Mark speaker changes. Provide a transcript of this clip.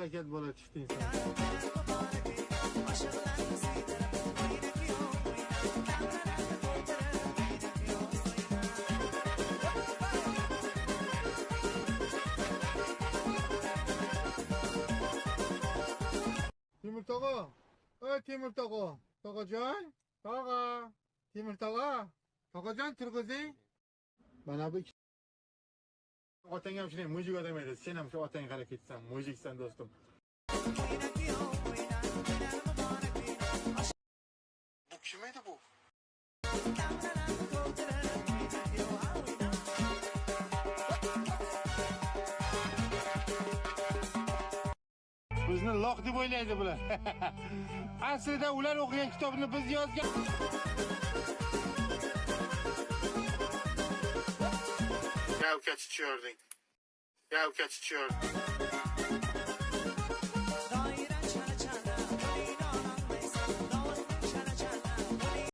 Speaker 1: falokat bola chiqding sen. Timur tog'a. Ey Timur tog'a. Tog'ajon. Tog'a. Timur tog'a. Tog'ajon turg'izing. Mana bu otang ham shunday mujik odam edi. Sen ham shu otang qarab ketsan, mujiksan do'stim. Bu kim edi bu? Bizni loq deb o'ylaydi bular. Aslida ular o'qigan kitobni biz yozgan. Gavka chichiyording.